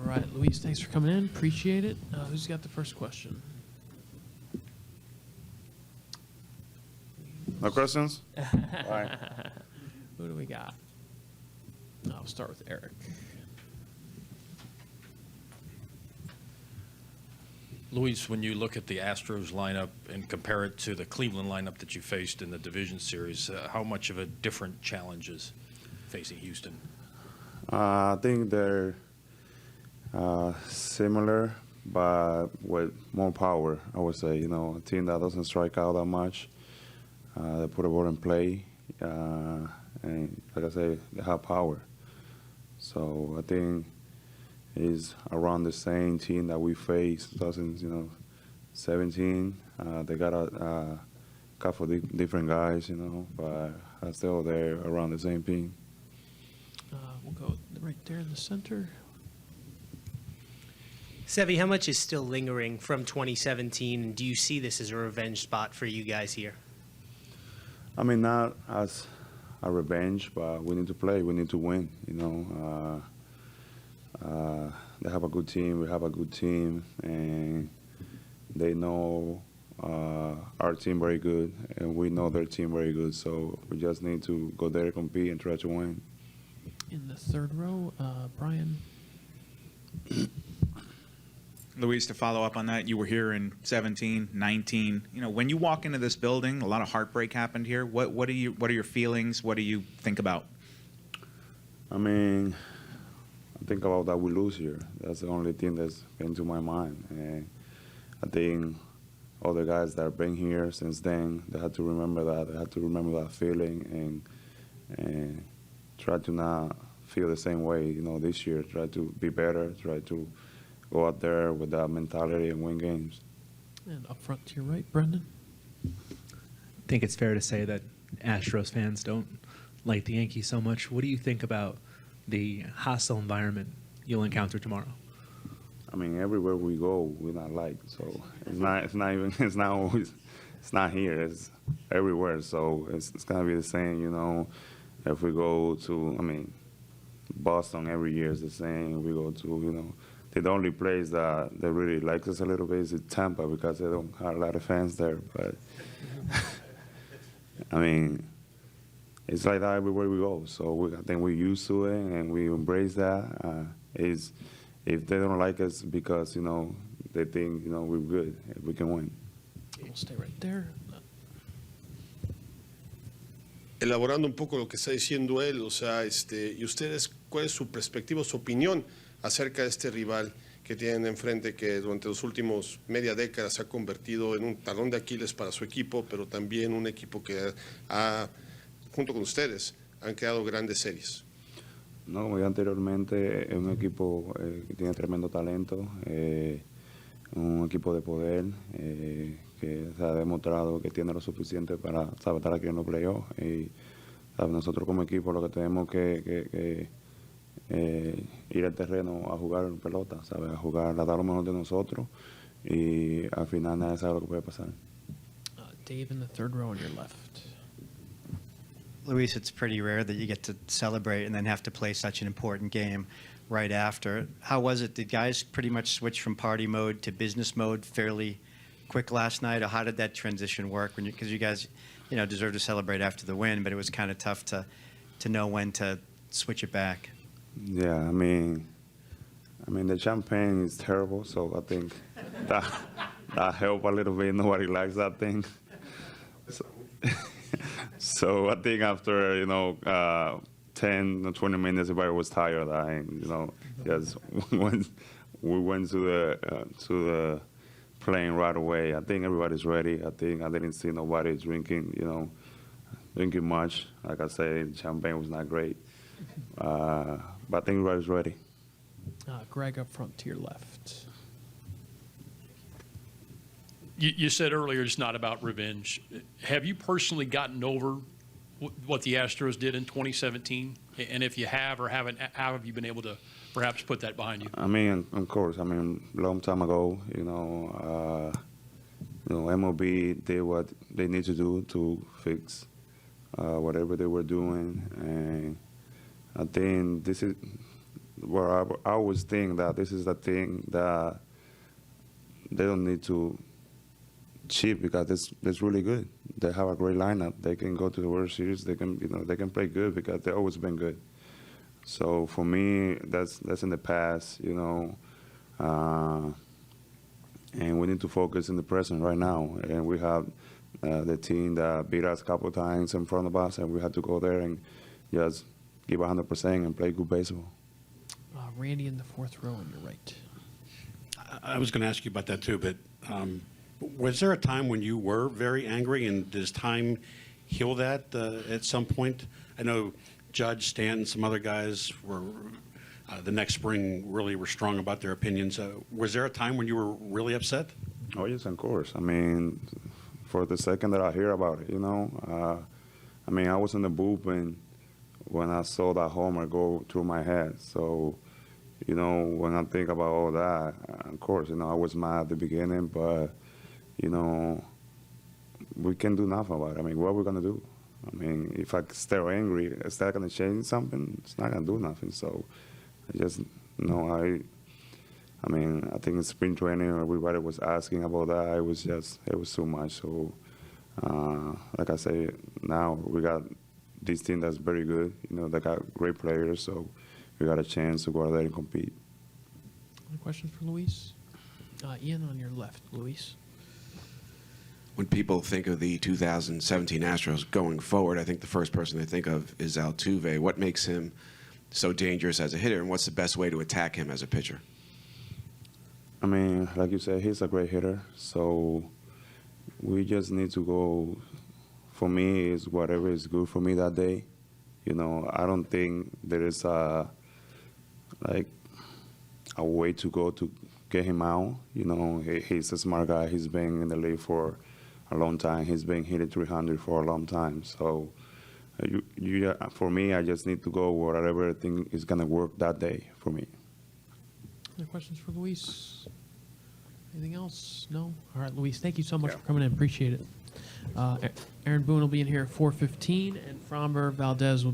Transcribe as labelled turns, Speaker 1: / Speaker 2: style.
Speaker 1: right, Luis, thanks for coming in. Appreciate it. Who's got the first question?
Speaker 2: No questions? All right.
Speaker 1: Who do we got? I'll start with Eric.
Speaker 3: Luis, when you look at the Astros lineup and compare it to the Cleveland lineup that you faced in the division series, how much of a different challenge is facing Houston?
Speaker 2: I think they're similar, but with more power, I would say. You know, a team that doesn't strike out that much. They put a ball in play, and like I say, they have power. So I think is around the same team that we faced 2017. They got a couple of different guys, you know, but still they're around the same team.
Speaker 1: We'll go right there in the center.
Speaker 4: Sevy, how much is still lingering from 2017, and do you see this as a revenge spot for you guys here?
Speaker 2: I mean, not as a revenge, but we need to play. We need to win, you know. They have a good team. We have a good team, and they know our team very good, and we know their team very good. So we just need to go there, compete, and try to win.
Speaker 1: In the third row, Brian.
Speaker 5: Luis, to follow up on that, you were here in 17, 19. You know, when you walk into this building, a lot of heartbreak happened here. What are your feelings? What do you think about?
Speaker 2: I mean, I think about that we lose here. That's the only thing that's been to my mind. And I think all the guys that have been here since then, they had to remember that. They had to remember that feeling and try to not feel the same way, you know, this year. Try to be better, try to go out there with that mentality and win games.
Speaker 1: And up front to your right, Brendan.
Speaker 6: I think it's fair to say that Astros fans don't like the Yankees so much. What do you think about the hostile environment you'll encounter tomorrow?
Speaker 2: I mean, everywhere we go, we're not liked. So it's not here. It's everywhere. So it's gonna be the same, you know. If we go to, I mean, Boston every year is the same. We go to, you know, the only place that they really like us a little bit is Tampa because they don't have a lot of fans there. But I mean, it's like that everywhere we go. So I think we're used to it and we embrace that. If they don't like us because, you know, they think, you know, we're good, we can win.
Speaker 1: We'll stay right there.
Speaker 7: Elaborando un poco lo que está diciendo él, o sea, y ustedes, ¿cuál es su perspectiva, su opinión acerca de este rival que tienen enfrente, que durante los últimos media década se ha convertido en un talón de Aquiles para su equipo, pero también un equipo que junto con ustedes, han creado grandes series?
Speaker 2: No, como ya anteriormente, es un equipo que tiene tremendo talento, un equipo de poder que se ha demostrado que tiene lo suficiente para estar aquí en los playoffs. Y nosotros como equipo lo que tenemos que ir al terreno a jugar pelota, ¿sabes? A jugar, a dar lo mejor de nosotros y al final nadie sabe lo que puede pasar.
Speaker 1: Dave in the third row on your left.
Speaker 8: Luis, it's pretty rare that you get to celebrate and then have to play such an important game right after. How was it? Did guys pretty much switch from party mode to business mode fairly quick last night, or how did that transition work? Because you guys, you know, deserve to celebrate after the win, but it was kind of tough to know when to switch it back.
Speaker 2: Yeah, I mean the champagne is terrible, so I think that helped a little bit. Nobody likes that thing. So I think after, you know, 10 or 20 minutes, everybody was tired. You know, just we went to the plane right away. I think everybody's ready. I didn't see nobody drinking much. Like I said, champagne was not great. But I think everybody's ready.
Speaker 1: Greg up front to your left.
Speaker 9: You said earlier it's not about revenge. Have you personally gotten over what the Astros did in 2017? And if you have or haven't, how have you been able to perhaps put that behind you?
Speaker 2: I mean, of course. I mean, long time ago, you know, MLB did what they need to do to fix whatever they were doing, and I think where I always think that this is the thing that they don't need to cheat because it's really good. They have a great lineup. They can go to the World Series. They can they can play good because they've always been good. So for me, that's in the past, and we need to focus in the present right now. And we have the team that beat us a couple of times in front of us, and we have to go there and just give 100% and play good baseball.
Speaker 1: Randy in the fourth row on your right.
Speaker 10: I was going to ask you about that too, but was there a time when you were very angry, and does time heal that at some point? I know Judge, Stanton, some other guys were the next spring really were strong about their opinions. Was there a time when you were really upset?
Speaker 2: Oh, yes, of course. I mean, for the second that I hear about it, I mean, I was in the bullpen when I saw that homer go through my head. So, when I think about all that, of course, I was mad at the beginning, but, we can do nothing about it. I mean, what are we going to do? I mean, if I stay angry, is that going to change something? It's not going to do nothing. So, I just, I mean, I think in spring training, everybody was asking about that. It was too much. So, like I say, now we got this team that's very good. They got great players, so we got a chance to go out there and compete.
Speaker 1: Any questions for Luis? Ian on your left, Luis.
Speaker 11: When people think of the 2017 Astros going forward, I think the first person they think of is Altuve. What makes him so dangerous as a hitter, and what's the best way to attack him as a pitcher?
Speaker 2: I mean, like you said, he's a great hitter, so we just need to go. For me, is whatever is good for me that day. I don't think there is a way to go to get him out. He's a smart guy. He's been in the league for a long time. He's been hitting 300 for a long time. So, for me, I just need to go whatever I think is gonna work that day for me.
Speaker 1: Any questions for Luis? Anything else? No? All right, Luis, thank you so much for coming in. Appreciate it. Aaron Boone will be in here at 4:15, and Framber Valdez will